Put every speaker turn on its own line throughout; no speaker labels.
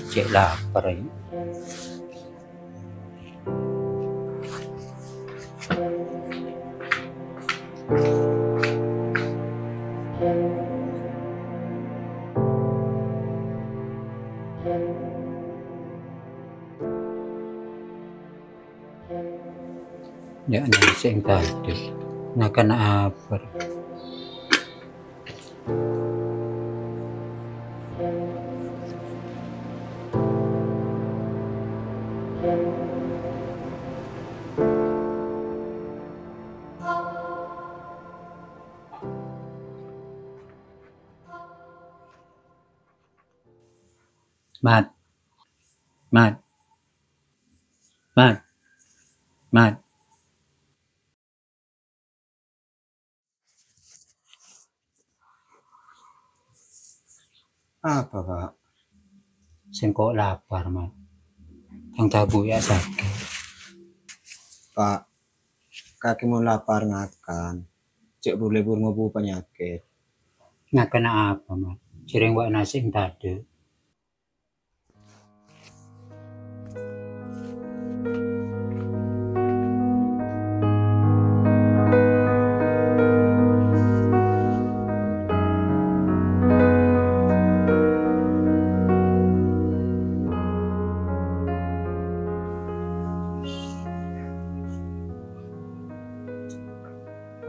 Cek lapar ya. Ya nasi yang tadi. Nah kena apa? Mat, mat, mat, mat.
Apa, Pak?
Sengkok lapar, mat. Yang tabu ya sakit.
Pak, kaki mau lapar ngakan. Cek boleh ngobu penyakit.
Nah kena apa, mat? Sering buat nasi yang tadi.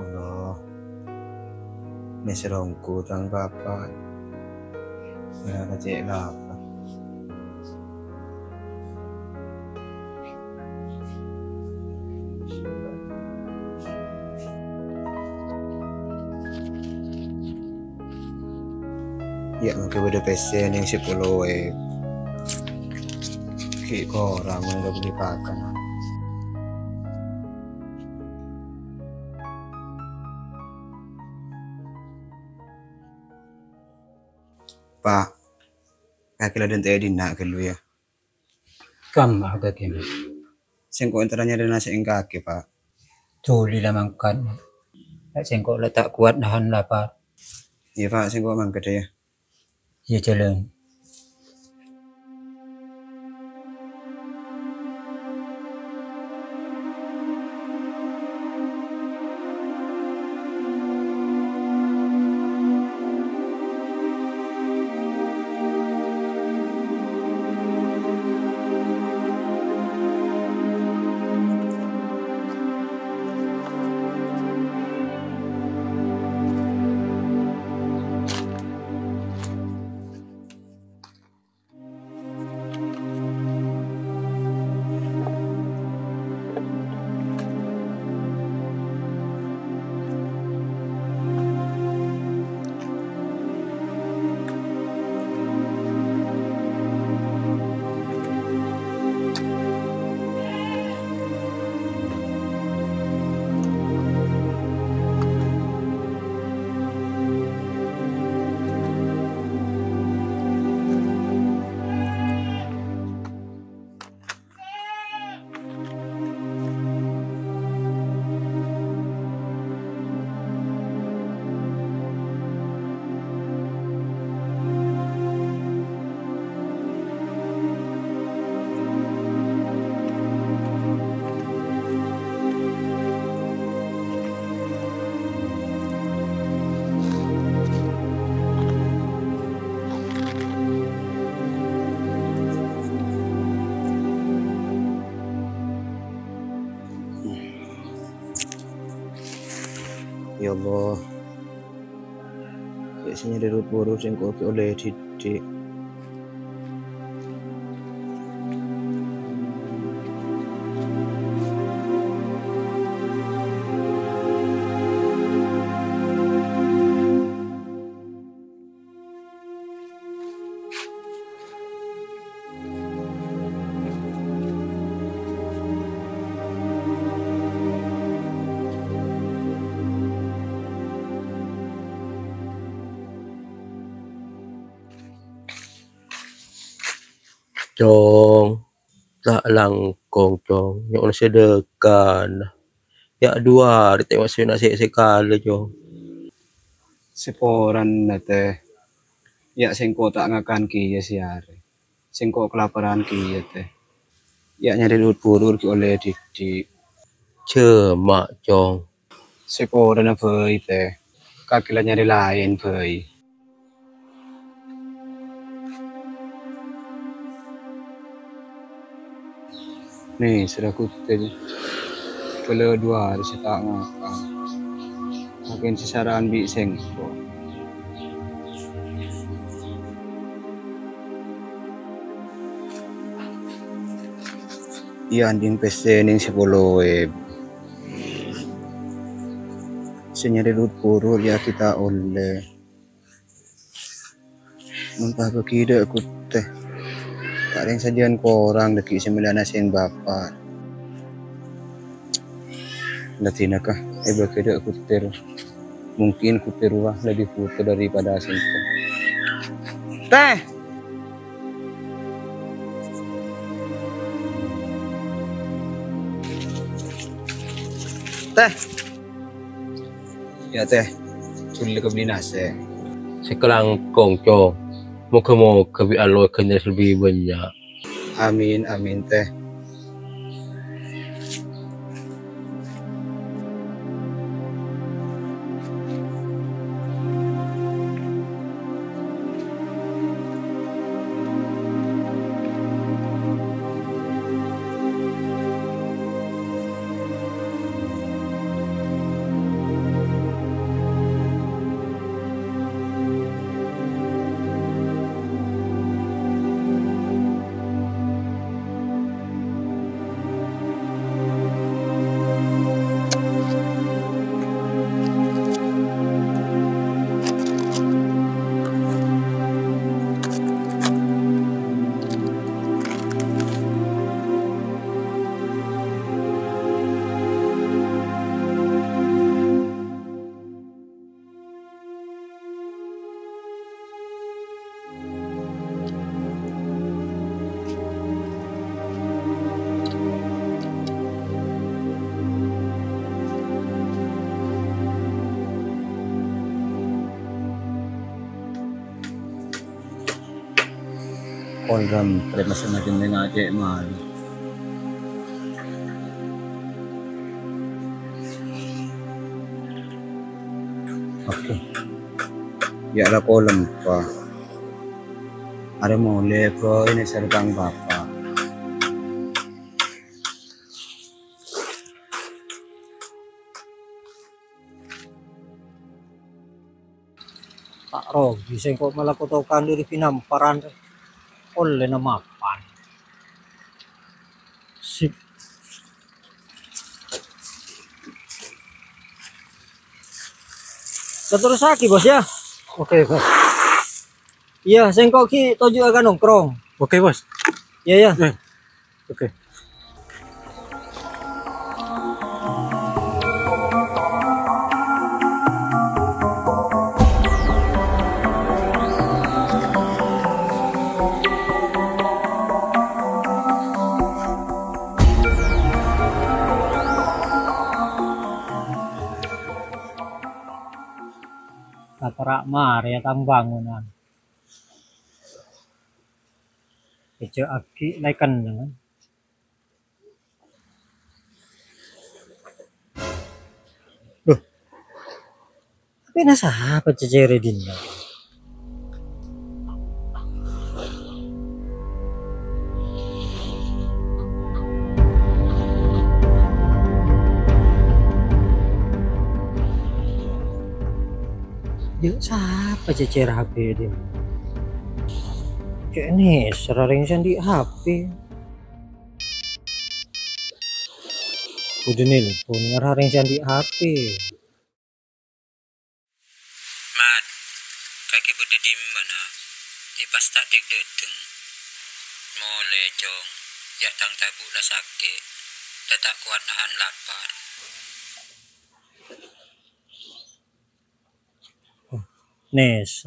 Allah. Ini serongku tang Bapak. Ya, cek lapar. Ya, mungkin udah pesen yang 10 Ki orang udah beli pakan. Pak, kaki laden teh dinak ke lu ya.
Kam agak gini.
Sengko antaranya ada nasi yang kaki, Pak.
Tuli lah mangkat. Sengkok letak kuat nahan lapar.
Iya, Pak, sengko mang gede ya.
Ya jalan.
Ya Allah. Biasanya dari buru sengko oleh didik.
Cong, tak langkong cong, yang ono sedekan. Ya dua, ditengok nasi sekali cong.
Seporan nate. Ya sengko tak ngakan ki ya siare. sing kok kelaparan ki teh. Ya nyari duit purur ki oleh dik.
Chưa mak chong.
Seko dana phơi teh. Kakila nyari lain phơi. Nih sudah kuteh. Kalau 2 hari saya tak makan. Makin sisaran bi sengko. Iya anding pesen yang 10 web. Senyari lut purur ya kita oleh. Muntah bekida aku teh. Tak ada yang sajian korang deki 9 asin bapak. Datina kah? Bekida aku ter. Mungkin kutir wah lebih putih daripada asin. Teh. Teh. Ya teh. Sulit ke beli nasi.
Sekarang kong chong. Moga-moga bi Allah kena lebih banyak.
Amin amin teh. Program pada masing-masing dengan adik mal. Oke. Ya lah kolam pa. Ada mulai ko ini sertang bapak.
Tak rogi sing kok malah kotokan diri pinamparan oleh na mapan. Sip. Terus lagi bos ya.
Oke, Bos.
Iya, sing kok ki toju agak nongkrong.
Oke, Bos.
Iya ya.
Oke.
Katarak mari tang bangunan. Ijo aki naikan dengan. Loh. Tapi nasa apa cecere dinda? Yuk siapa cecer HP dia? Kayak ini sering di HP. Udah nelpon ngarang di HP.
Mat, kaki bude di mana? Ini pas tak dek deteng. Mole jong, ya tang tabu lah sakit. Tak kuat nahan lapar.
Nes.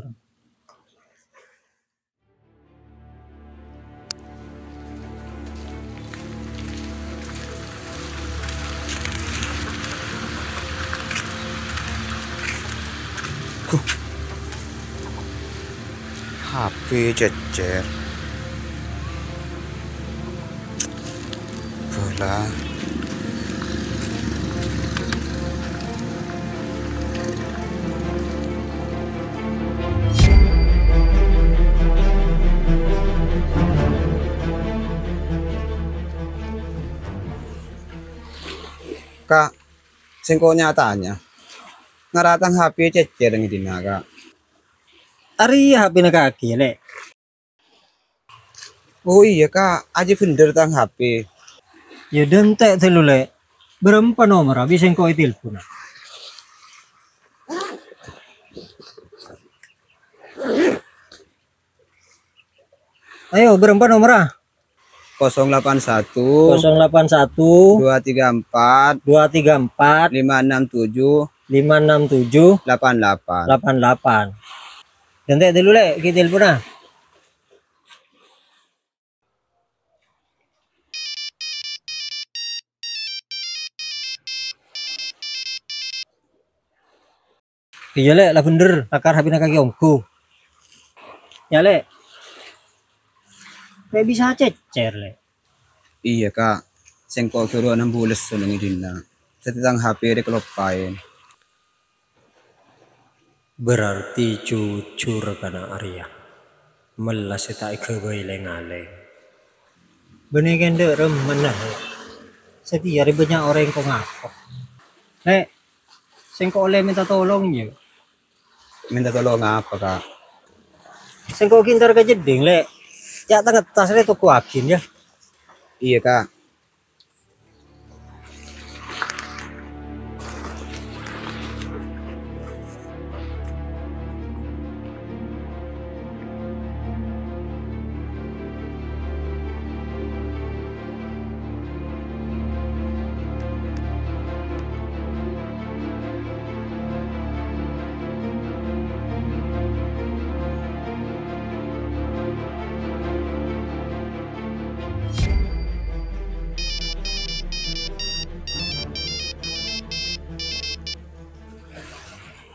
HP cecer. lah. Kak, singko nyatanya ngaratang HP cecer ng dina kak.
Ari HP na kaki lek.
Oh iya kak, aja bener tang HP.
Ya dentek telu lek. Berapa nomor habis engko telepon. Ayo berapa nomor ah?
081
081
234
234
567
567
88.
88. Dentek dulu lek kita telepon ah. Iya lek lah bener akar HP na kaki omku. Ya lek. Kayak bisa cecer lek.
Iya kak, singko kiro 6 bulan sulung dina. Setang HP kelopain.
Berarti jujur kana Arya. Melas tak kebai lengaleng. Benih kende remen lah. Setiap hari banyak orang yang kau ngakak. Lek, sing kau oleh minta tolong ya.
Minta tolong apa kak?
Sing kau kintar ke jeding lek. Ya tengah tas le tuku akin ya.
Iya kak.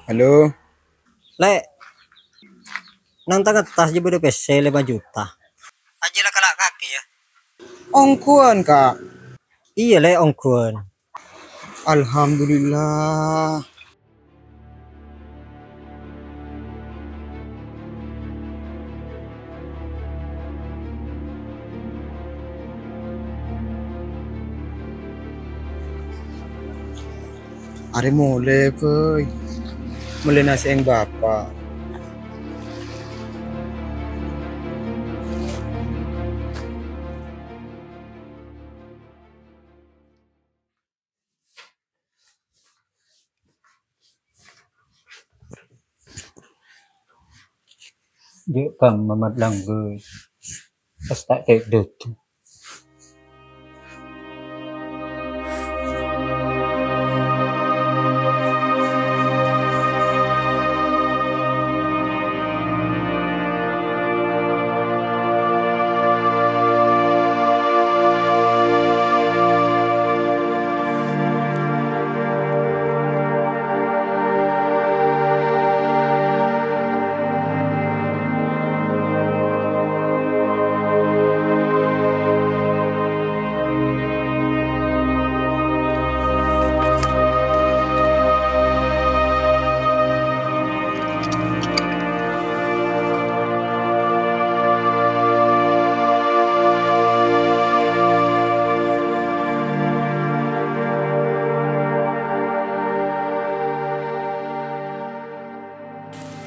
Halo.
Lek, nang tengah tas je beda PC 5 juta. Aja lah kalak kaki ya.
Ongkuan kak.
Iya lek ongkun.
Alhamdulillah. Are mulai boy. Mulai nasi yang bapak.
Dia kang mamat langge. Pas tak kayak gitu.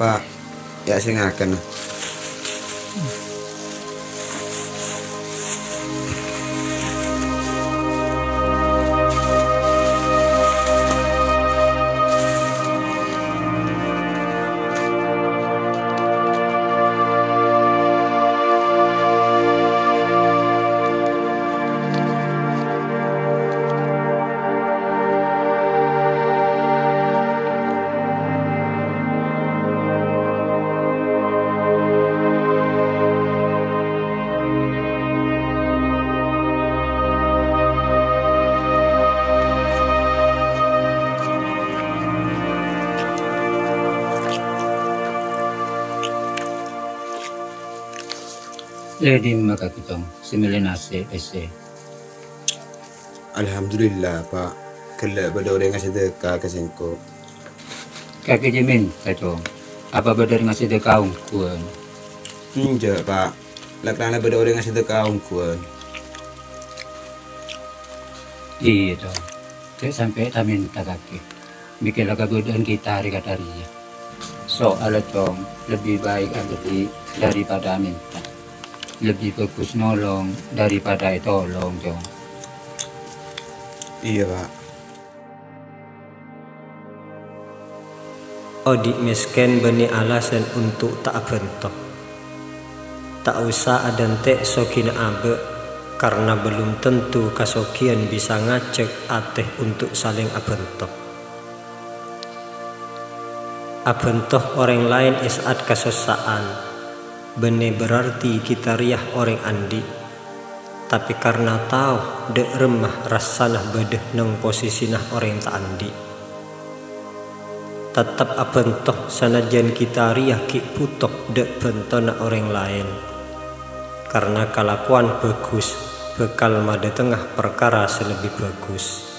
Pak, ya sing akan.
Lady makakitong similinase ese.
Alhamdulillah Pak. Kelak pada orang yang sedekah ke singkok.
Kakek Jemin, kacau. Apa benar ngasih sedekah kuan?
Enggak Pak. Lah kerana pada orang yang sedekah kuan.
Iya toh. Saya sampai tak minta kakek. Bikinlah kegodaan kita hari katarinya. Soal tong lebih baik daripada minta. Lebih bagus nolong daripada tolong tong.
Iya Pak.
Odik miskin beni alasan untuk tak bentok. Tak usah adantek sokina abe, karena belum tentu kasokian bisa ngacek ateh untuk saling abentok. Abentok orang lain isaat kasosaan, bene berarti kita riah orang andi. Tapi karena tahu dek remah rasanah bedeh neng posisi nah orang tak andi. Tetap abentoh sanajan kita riah ki putok dek bentona orang lain. Karena kelakuan bagus bekal made tengah perkara selebih bagus.